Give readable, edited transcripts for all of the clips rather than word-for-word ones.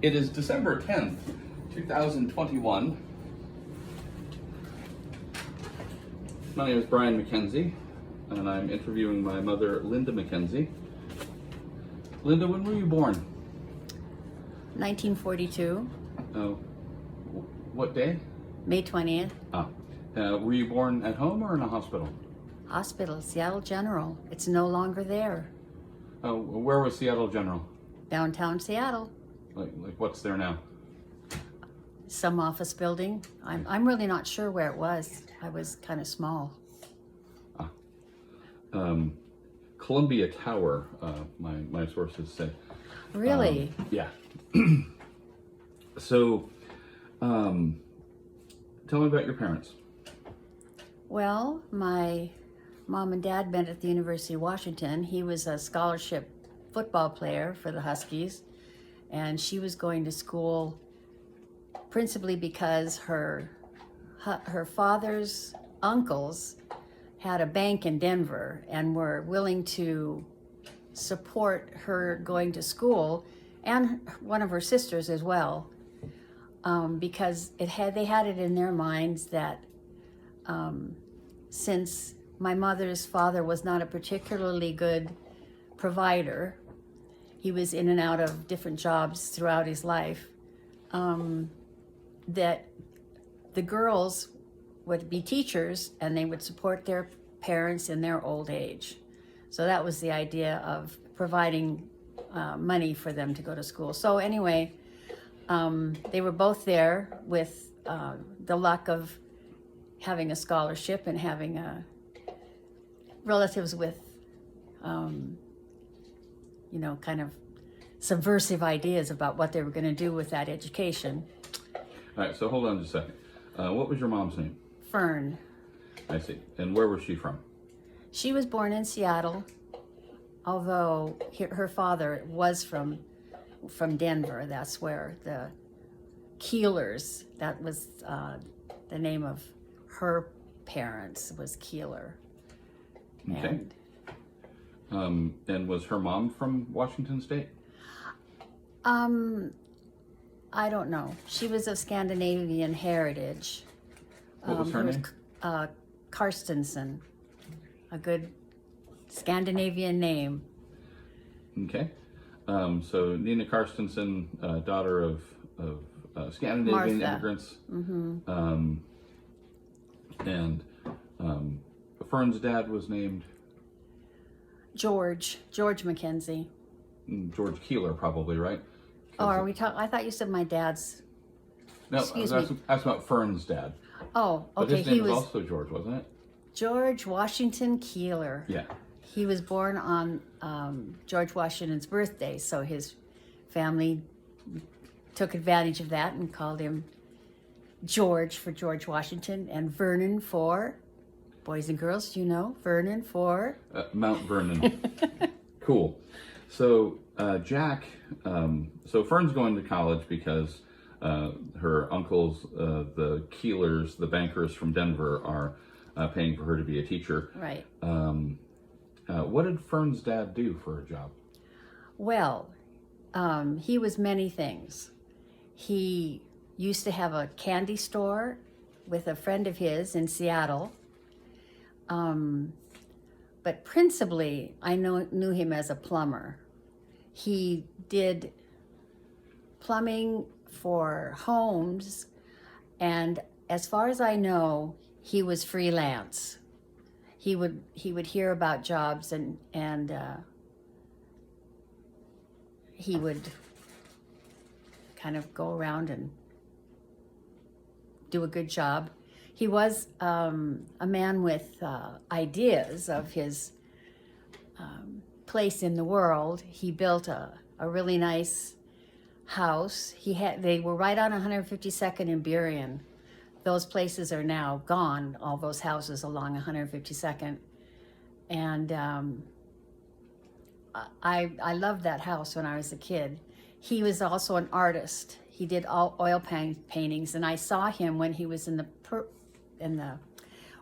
It is December 10th, 2021. My name is Brian McKenzie, and I'm interviewing my mother, Linda McKenzie. Linda, when were you born? 1942, Oh, what day? May 20th, Were you born at home or in a hospital? hospital, Seattle General. It's no longer there. Oh, where was Seattle General? Downtown Seattle, Like what's there now? some office building. I'm really not sure where it was. I was kind of small. Columbia Tower, my sources say. Really? Yeah. So, tell me about your parents. Well, my mom and dad met at the University of Washington. He was a scholarship football player for the Huskies, and she was going to school principally because her father's uncles had a bank in Denver and were willing to support her going to school, and one of her sisters as well, because they had it in their minds that since my mother's father was not a particularly good provider, he was in and out of different jobs throughout his life, that the girls would be teachers and they would support their parents in their old age. So that was the idea of providing money for them to go to school. So anyway, they were both there with the luck of having a scholarship and having relatives with, kind of subversive ideas about what they were going to do with that education. All right, so hold on just a second. What was your mom's name? Fern. I see. And where was she from? She was born in Seattle, although her father was from Denver. That's where the Keelers, that was the name of her parents, was Keeler. Okay. And was her mom from Washington State? I don't know. She was of Scandinavian heritage. What was her name? Karstensen, a good Scandinavian name. Okay. So Nina Karstensen, daughter of Scandinavian Martha. immigrants. Mm-hmm. And Fern's dad was named George McKenzie. George Keeler, probably, right? Oh, are we talking? I thought you said my dad's. No, Excuse that's me. about Fern's dad. Oh, But okay. his name He was was also George, wasn't it? George Washington Keeler. Yeah. He was born on George Washington's birthday, so his family took advantage of that and called him George for George Washington, and Vernon for, boys and girls, do you know? Vernon for? Mount Vernon. Cool. So Jack, so Fern's going to college because her uncles, the Keelers, the bankers from Denver, are paying for her to be a teacher. Right. What did Fern's dad do for a job? Well, he was many things. He used to have a candy store with a friend of his in Seattle. But principally, I knew him as a plumber. He did plumbing for homes, and as far as I know, he was freelance. He would hear about jobs and he would kind of go around and do a good job. He was a man with ideas of his place in the world. He built a really nice house. They were right on 152nd and Burien. Those places are now gone, all those houses along 152nd. And I loved that house when I was a kid. He was also an artist. He did all oil paintings, and I saw him when he was in the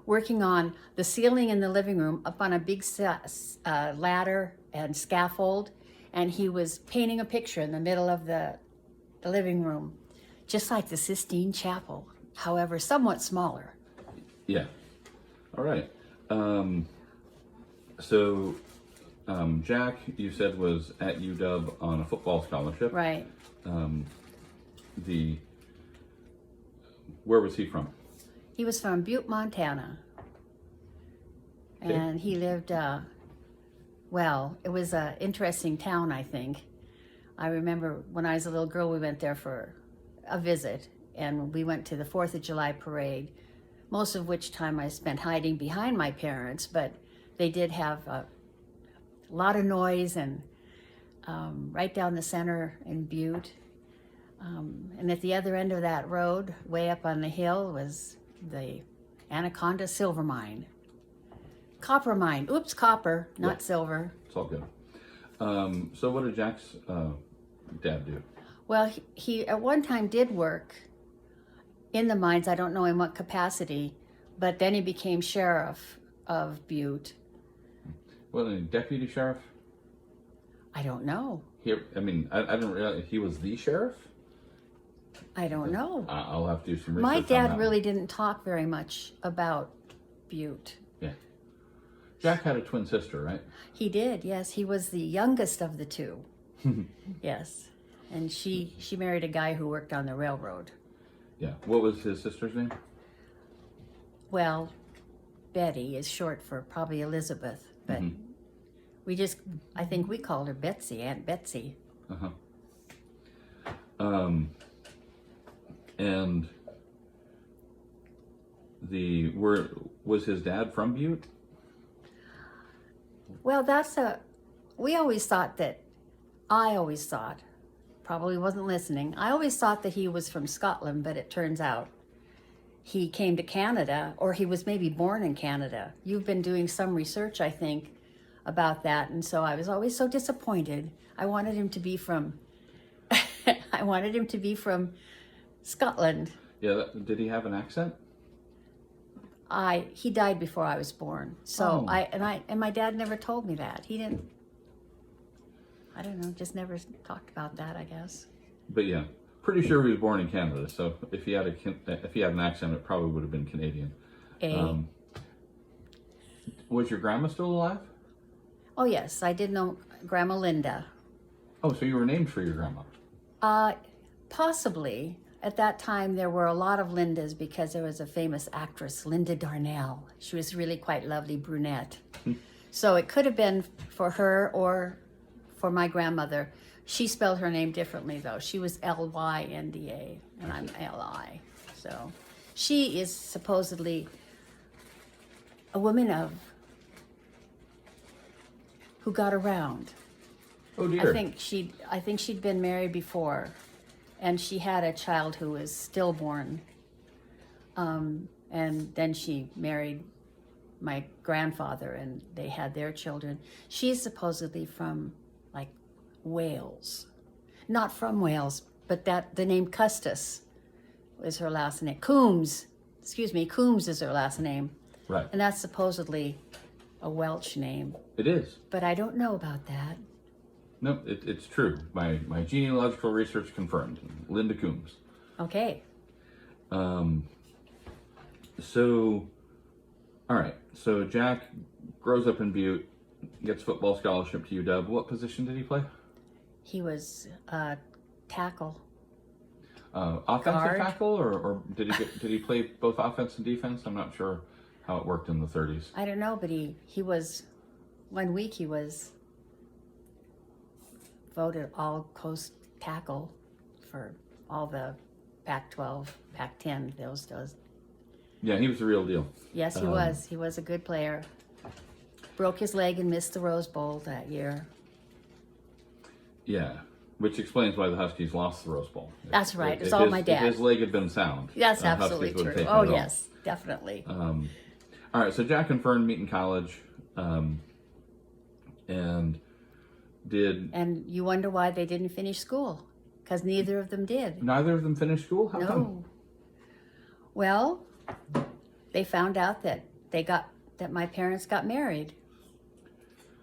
working on the ceiling in the living room up on a big ladder and scaffold, and he was painting a picture in the middle of the the living room, just like the Sistine Chapel, however, somewhat smaller. Yeah. All right. So Jack, you said, was at UW on a football scholarship. Right. Where was he from? He was from Butte, Montana. Okay. And he lived, well, it was an interesting town, I think. I remember when I was a little girl, we went there for a visit, and we went to the 4th of July parade, most of which time I spent hiding behind my parents, but they did have a lot of noise, and right down the center in Butte. And at the other end of that road, way up on the hill, was the Anaconda Silver Mine. Copper mine. Oops, copper, not silver. It's all good. So what did Jack's dad do? Well, he at one time did work in the mines. I don't know in what capacity, but then he became sheriff of Butte. Well, a deputy sheriff? I don't know. Here, I mean, I didn't realize he was the sheriff. I don't know. I'll have to do some research. My on dad that really didn't talk very much about Butte. one. Yeah. Jack had a twin sister, right? He did, yes. He was the youngest of the two. Yes. And she married a guy who worked on the railroad. Yeah. What was his sister's name? Well, Betty is short for probably Elizabeth, but I think we called her Betsy, Aunt Betsy. Uh-huh. And was his dad from Butte? Well, I always thought, probably wasn't listening, I always thought that he was from Scotland, but it turns out he came to Canada, or he was maybe born in Canada. You've been doing some research, I think, about that, and so I was always so disappointed. I wanted him to be from Scotland. Yeah. Did he have an accent? He died before I was born. So Oh. and my dad never told me that. He didn't, I don't know, just never talked about that, I guess. But yeah, pretty sure he was born in Canada. So if he had an accent, it probably would have been Canadian. Was your grandma still alive? Oh yes, I did know Grandma Linda. Oh, so you were named for your grandma. Possibly. At that time, there were a lot of Lindas because there was a famous actress, Linda Darnell. She was really quite lovely brunette. So it could have been for her or for my grandmother. She spelled her name differently, though. She was Lynda, and I'm Li. So she is supposedly a woman who got around. Oh dear. I think she'd been married before, and she had a child who was stillborn. And then she married my grandfather, and they had their children. She's supposedly from like Wales, not from Wales, but the name Custis is her last name. Coombs is her last name, Right. and that's supposedly a Welsh name. It is. But I don't know about that. No, it's true. My genealogical research confirmed. Linda Coombs. Okay. So, all right. So Jack grows up in Butte, gets football scholarship to UW. What position did he play? He was tackle. Offensive Guard. tackle, or did he play both offense and defense? I'm not sure how it worked in the 30s. I don't know, but he was, one week he was voted all coast tackle for all the Pac-12, Pac-10, those. Yeah, he was the real deal. Yes, he was. He was a good player. Broke his leg and missed the Rose Bowl that year. Yeah, which explains why the Huskies lost the Rose Bowl. That's right. It's all my dad. If his leg had been sound, That's the Huskies absolutely would have true. taken Oh, it all. yes, definitely. All right, so Jack and Fern meet in college, and did And you wonder why they didn't finish school, because neither of them did. neither of them finish school? How come? No. Well, they found out that my parents got married.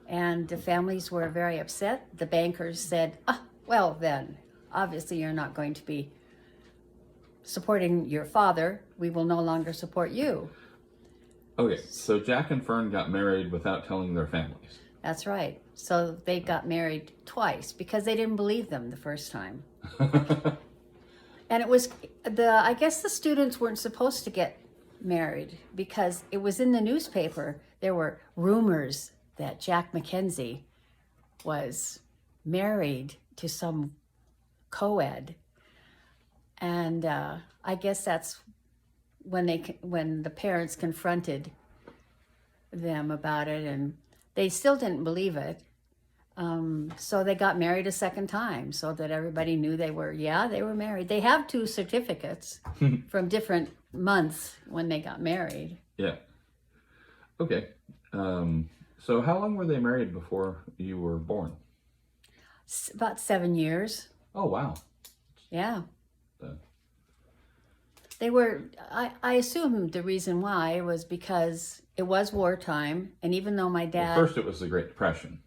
And the families were very upset. The bankers said, well then, obviously you're not going to be supporting your father. We will no longer support you. Okay, so Jack and Fern got married without telling their families. That's right. So they got married twice because they didn't believe them the first time. And it was I guess the students weren't supposed to get married because it was in the newspaper. There were rumors that Jack Mackenzie was married to some co-ed. And I guess that's when the parents confronted them about it, and they still didn't believe it. So they got married a second time so that everybody knew they were married. They have 2 certificates from different months when they got married. Yeah. Okay. So how long were they married before you were born? About 7 years. Oh, wow. Yeah. Uh, They were, I assume the reason why was because it was wartime, and even though my dad... Well, first it was the Great Depression.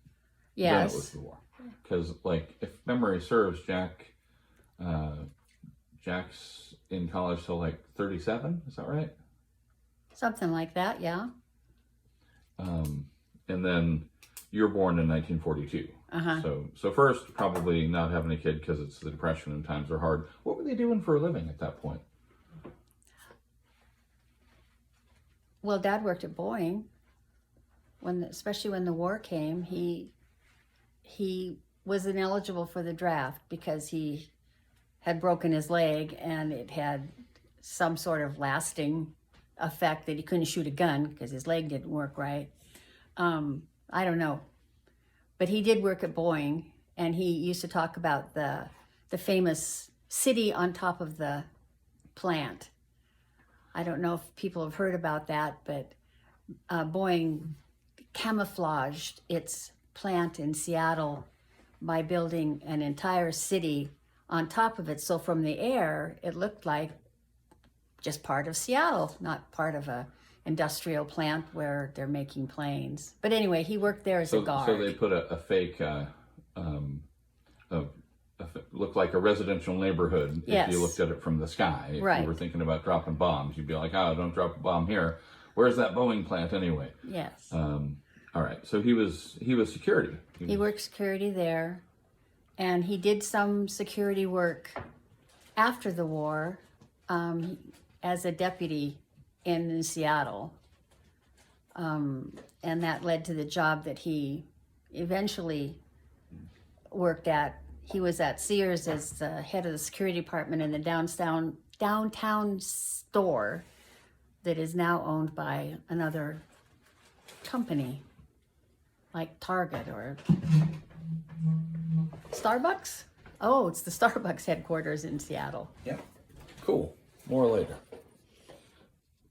Yes. Then it was the war. Because, like, if memory serves, Jack's in college till, like, 37, is that right? Something like that, yeah. And then you're born in 1942. Uh-huh. So first, probably not having a kid because it's the Depression and times are hard. What were they doing for a living at that point? Well, Dad worked at Boeing. Especially when the war came, he was ineligible for the draft because he had broken his leg and it had some sort of lasting effect that he couldn't shoot a gun because his leg didn't work right. I don't know. But he did work at Boeing, and he used to talk about the famous city on top of the plant. I don't know if people have heard about that, but Boeing camouflaged its plant in Seattle by building an entire city on top of it. So from the air, it looked like just part of Seattle, not part of a industrial plant where they're making planes. But anyway, he worked there as a guard. So they put a fake, looked like a residential neighborhood. Yes. If you looked at it from the sky. If Right. you were thinking about dropping bombs, you'd be like, oh, don't drop a bomb here. Where's that Boeing plant anyway? Yes. All right. So he was security. He worked security there, and he did some security work after the war as a deputy in Seattle. And that led to the job that he eventually worked at. He was at Sears as the head of the security department in the downtown store that is now owned by another company, like Target or Starbucks. Oh, it's the Starbucks headquarters in Seattle. Yep. Cool. More later.